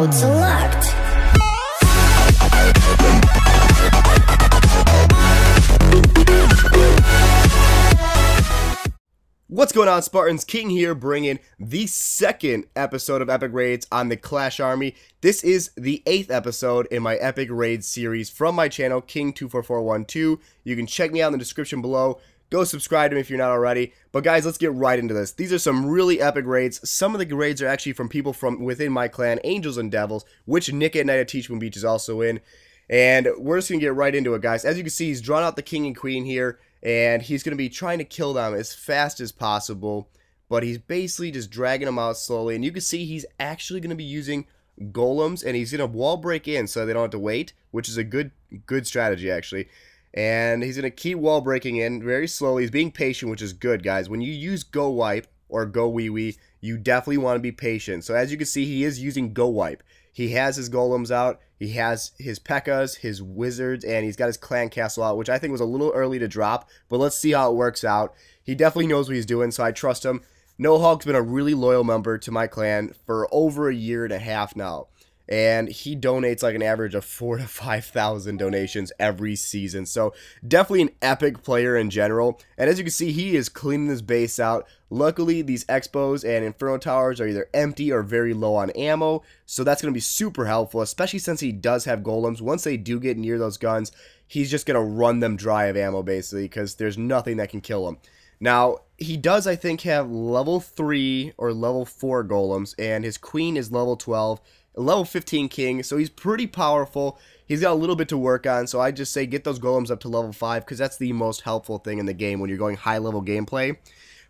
Mode select. What's going on, Spartans? King here, bringing the second episode of Epic Raids on the Clash Army. This is the 8th episode in my Epic Raids series from my channel, King24412. You can check me out in the description below. Go subscribe to me if you're not already. But guys, let's get right into this. These are some really epic raids. Some of the raids are actually from people from within my clan, Angels and Devils, which Nick at Night at TeachBoomBeach is also in. And we're just going to get right into it, guys. As you can see, he's drawn out the king and queen here. And he's going to be trying to kill them as fast as possible. But he's basically just dragging them out slowly. And you can see he's actually going to be using golems. And he's going to wall break in so they don't have to wait. Which is a good strategy, actually. And he's going to keep wall breaking in very slowly. He's being patient, which is good, guys. When you use Go Wipe or Go Wee Wee, you definitely want to be patient. So as you can see, he is using Go Wipe. He has his golems out, he has his P.E.K.K.A.s, his wizards, and he's got his clan castle out, which I think was a little early to drop, but let's see how it works out. He definitely knows what he's doing, so I trust him. NoHog's been a really loyal member to my clan for over a year and a half now, and he donates like an average of 4,000 to 5,000 donations every season, so definitely an epic player in general. And as you can see, he is cleaning his base out. Luckily, these Expos and Inferno Towers are either empty or very low on ammo, so that's going to be super helpful, especially since he does have golems. Once they do get near those guns, he's just going to run them dry of ammo, basically, because there's nothing that can kill him. Now, he does, I think, have level 3 or level 4 golems, and his queen is level 12, level 15 king, so he's pretty powerful. He's got a little bit to work on, so I just say get those golems up to level 5, because that's the most helpful thing in the game when you're going high-level gameplay.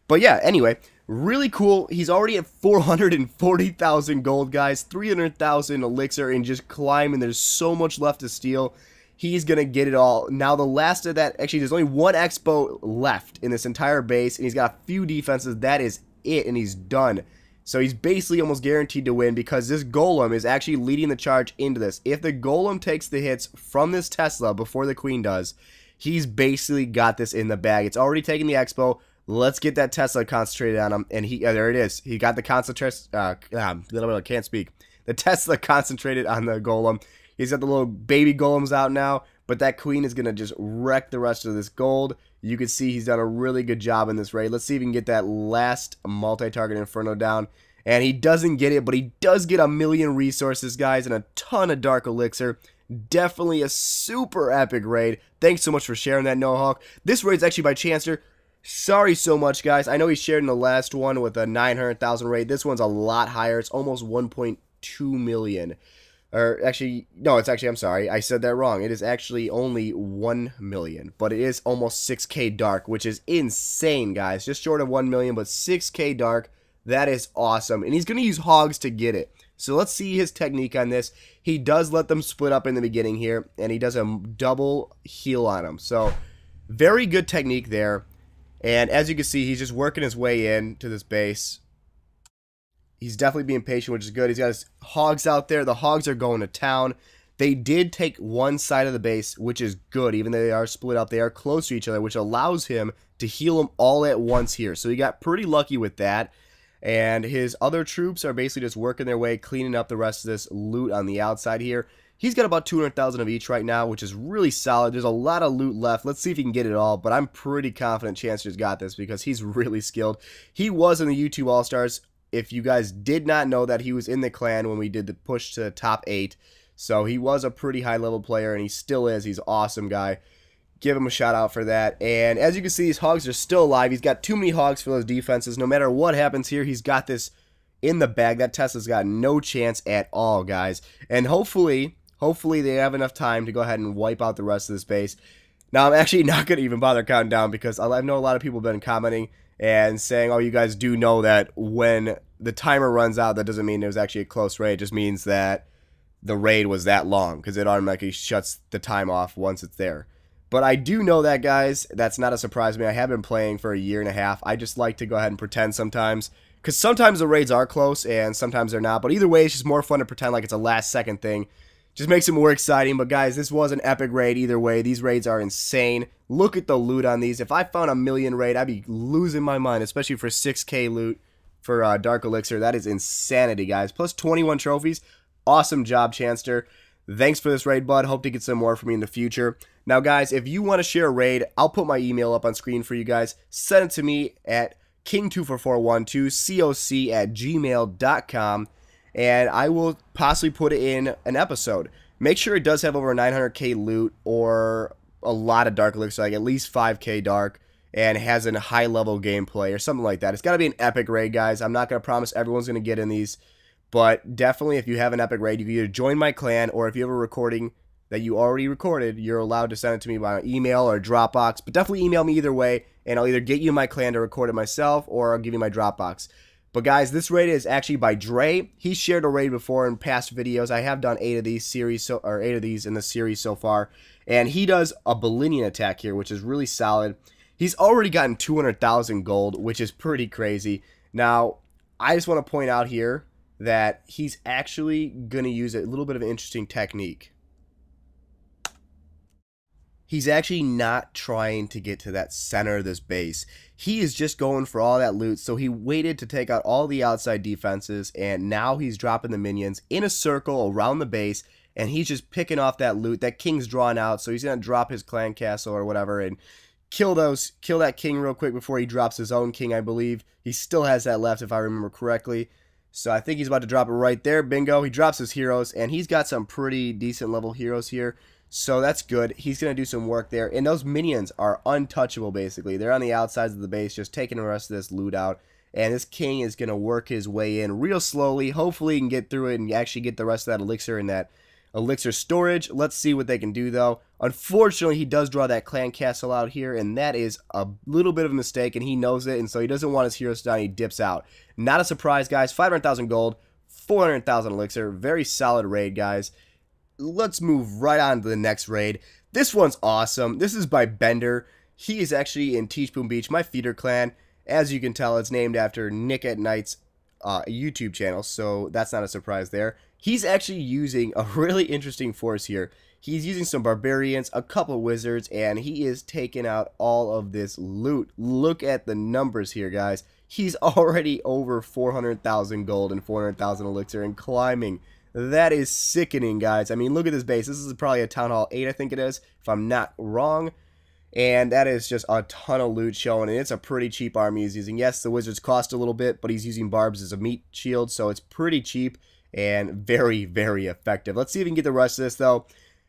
But yeah, anyway, really cool. He's already at 440,000 gold, guys, 300,000 elixir, and just climbing. There's so much left to steal. He's going to get it all. Now, the last of that, actually, there's only one Expo left in this entire base, and he's got a few defenses. That is it, and he's done. So he's basically almost guaranteed to win because this golem is actually leading the charge into this. If the golem takes the hits from this Tesla before the queen does, he's basically got this in the bag. It's already taking the Expo. Let's get that Tesla concentrated on him, and there it is. He got the can't speak. The Tesla concentrated on the golem. He's got the little baby golems out now, but that queen is gonna just wreck the rest of this gold. You can see he's done a really good job in this raid. Let's see if we can get that last multi-target Inferno down. And he doesn't get it, but he does get 1,000,000 resources, guys, and a ton of Dark Elixir. Definitely a super epic raid. Thanks so much for sharing that, NoHog. This raid's actually by Chancer. Sorry so much, guys. I know he shared in the last one with a 900,000 raid. This one's a lot higher. It's almost 1.2 million. Or actually, no, it's actually, I'm sorry. I said that wrong. It is actually only 1 million. But it is almost 6K dark, which is insane, guys. Just short of 1 million, but 6K dark. That is awesome. And he's going to use hogs to get it. So let's see his technique on this. He does let them split up in the beginning here. And he does a double heal on them. So very good technique there. And as you can see, he's just working his way in to this base. He's definitely being patient, which is good. He's got his hogs out there. The hogs are going to town. They did take one side of the base, which is good. Even though they are split up, they are close to each other, which allows him to heal them all at once here. So he got pretty lucky with that. And his other troops are basically just working their way, cleaning up the rest of this loot on the outside here. He's got about 200,000 of each right now, which is really solid. There's a lot of loot left. Let's see if he can get it all, but I'm pretty confident Chancer's got this because he's really skilled. He was in the YouTube All-Stars. If you guys did not know that, he was in the clan when we did the push to top 8. So he was a pretty high-level player, and he still is. He's an awesome guy. Give him a shout-out for that. And as you can see, these hogs are still alive. He's got too many hogs for those defenses. No matter what happens here, he's got this in the bag. That Tesla's got no chance at all, guys. And hopefully they have enough time to go ahead and wipe out the rest of this base. Now, I'm actually not going to even bother counting down because I know a lot of people have been commenting and saying, oh, you guys do know that when the timer runs out, that doesn't mean it was actually a close raid. It just means that the raid was that long because it automatically shuts the time off once it's there. But I do know that, guys. That's not a surprise to me. I have been playing for a year and a half. I just like to go ahead and pretend sometimes because sometimes the raids are close and sometimes they're not. But either way, it's just more fun to pretend like it's a last-second thing. Just makes it more exciting. But guys, this was an epic raid either way. These raids are insane. Look at the loot on these. If I found a 1,000,000 raid, I'd be losing my mind, especially for 6K loot for Dark Elixir. That is insanity, guys. Plus 21 trophies. Awesome job, Chanster. Thanks for this raid, bud. Hope to get some more from me in the future. Now, guys, if you want to share a raid, I'll put my email up on screen for you guys. Send it to me at king24412 coc@gmail.com, and I will possibly put it in an episode. Make sure it does have over 900k loot or a lot of dark elixir, like at least 5k dark, and has a high-level gameplay or something like that. It's got to be an epic raid, guys. I'm not going to promise everyone's going to get in these, but definitely if you have an epic raid, you can either join my clan, or if you have a recording that you already recorded, you're allowed to send it to me by email or Dropbox. But definitely email me either way, and I'll either get you in my clan to record it myself, or I'll give you my Dropbox. But guys, this raid is actually by Dre. He shared a raid before in past videos. I have done 8 of these in the series so far, and he does a Bolinian attack here, which is really solid. He's already gotten 200,000 gold, which is pretty crazy. Now, I just want to point out here that he's actually going to use a little bit of an interesting technique. He's actually not trying to get to that center of this base. He is just going for all that loot, so he waited to take out all the outside defenses, and now he's dropping the minions in a circle around the base, and he's just picking off that loot. That king's drawn out, so he's going to drop his clan castle or whatever and kill that king real quick before he drops his own king, I believe. He still has that left, if I remember correctly. So I think he's about to drop it right there. Bingo. He drops his heroes, and he's got some pretty decent level heroes here. So that's good. He's going to do some work there. And those minions are untouchable, basically. They're on the outsides of the base, just taking the rest of this loot out. And this king is going to work his way in real slowly. Hopefully he can get through it and actually get the rest of that elixir in that elixir storage. Let's see what they can do, though. Unfortunately, he does draw that clan castle out here, and that is a little bit of a mistake, and he knows it, and so he doesn't want his heroes down. He dips out. Not a surprise, guys. 500,000 gold, 400,000 elixir. Very solid raid, guys. Let's move right on to the next raid. This one's awesome. This is by Bender. He is actually in TeachBoomBeach, my feeder clan. As you can tell, it's named after Nick at Night's YouTube channel, so that's not a surprise there. He's actually using a really interesting force here. He's using some barbarians, a couple wizards, and he is taking out all of this loot. Look at the numbers here, guys. He's already over 400,000 gold and 400,000 elixir and climbing. That is sickening, guys. I mean, look at this base. This is probably a Town Hall 8, I think it is, if I'm not wrong. And that is just a ton of loot showing, and it's a pretty cheap army he's using. Yes, the wizards cost a little bit, but he's using barbs as a meat shield, so it's pretty cheap and very, very effective. Let's see if we can get the rest of this, though.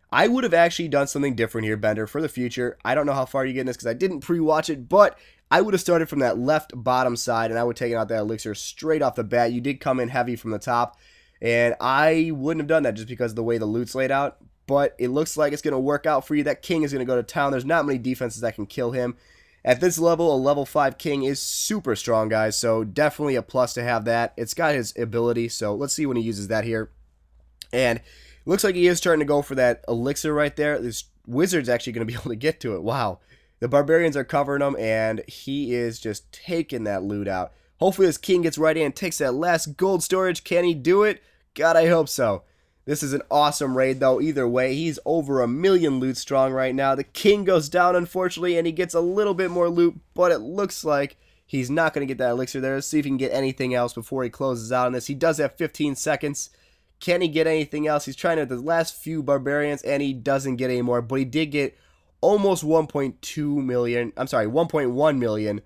I would have actually done something different here, Bender, for the future. I don't know how far you get in this because I didn't pre-watch it, but I would have started from that left bottom side, and I would have taken out that elixir straight off the bat. You did come in heavy from the top, and I wouldn't have done that just because of the way the loot's laid out. But it looks like it's going to work out for you. That king is going to go to town. There's not many defenses that can kill him. At this level, a level 5 king is super strong, guys. So definitely a plus to have that. It's got his ability. So let's see when he uses that here. And it looks like he is starting to go for that elixir right there. This wizard's actually going to be able to get to it. Wow. The barbarians are covering him, and he is just taking that loot out. Hopefully this king gets right in and takes that last gold storage. Can he do it? God, I hope so. This is an awesome raid, though. Either way, he's over 1 million loot strong right now. The king goes down, unfortunately, and he gets a little bit more loot, but it looks like he's not going to get that elixir there. Let's see if he can get anything else before he closes out on this. He does have 15 seconds. Can he get anything else? He's trying to the last few barbarians, and he doesn't get any more, but he did get almost 1.2 million. I'm sorry, 1.1 million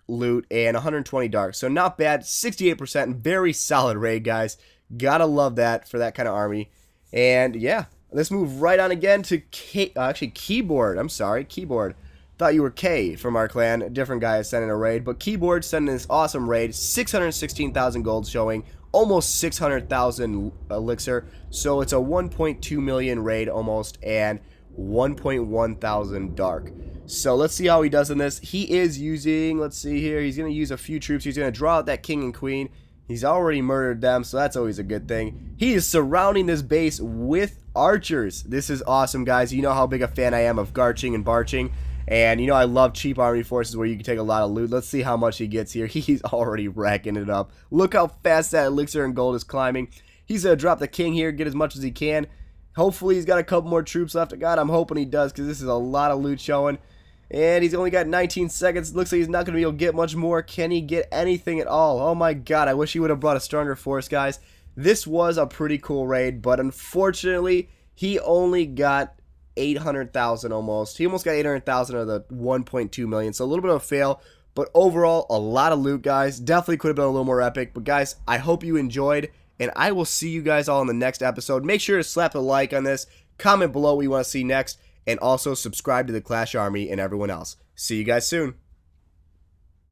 loot and 120 dark. So not bad. 68%. Very solid raid, guys. Gotta love that for that kind of army. And yeah, let's move right on again to Keyboard. I'm sorry, Keyboard. Thought you were K from our clan. A different guy is sending a raid. But Keyboard sending this awesome raid. 616,000 gold showing. Almost 600,000 elixir. So it's a 1.2 million raid almost. And 1.1 thousand dark. So let's see how he does in this. He is using, let's see here. He's going to use a few troops. He's going to draw out that king and queen. He's already murdered them, so that's always a good thing. He is surrounding this base with archers. This is awesome, guys. You know how big a fan I am of garching and barching. And you know I love cheap army forces where you can take a lot of loot. Let's see how much he gets here. He's already racking it up. Look how fast that elixir and gold is climbing. He's going to drop the king here, get as much as he can. Hopefully he's got a couple more troops left. God, I'm hoping he does because this is a lot of loot showing. And he's only got 19 seconds. Looks like he's not going to be able to get much more. Can he get anything at all? Oh my god, I wish he would have brought a stronger force, guys. this was a pretty cool raid, but unfortunately, he only got 800,000 almost. He almost got 800,000 of the 1.2 million, so a little bit of a fail. But overall, a lot of loot, guys. Definitely could have been a little more epic. But guys, I hope you enjoyed, and I will see you guys all in the next episode. Make sure to slap a like on this, comment below what you want to see next, and also subscribe to the Clash Army and everyone else. See you guys soon.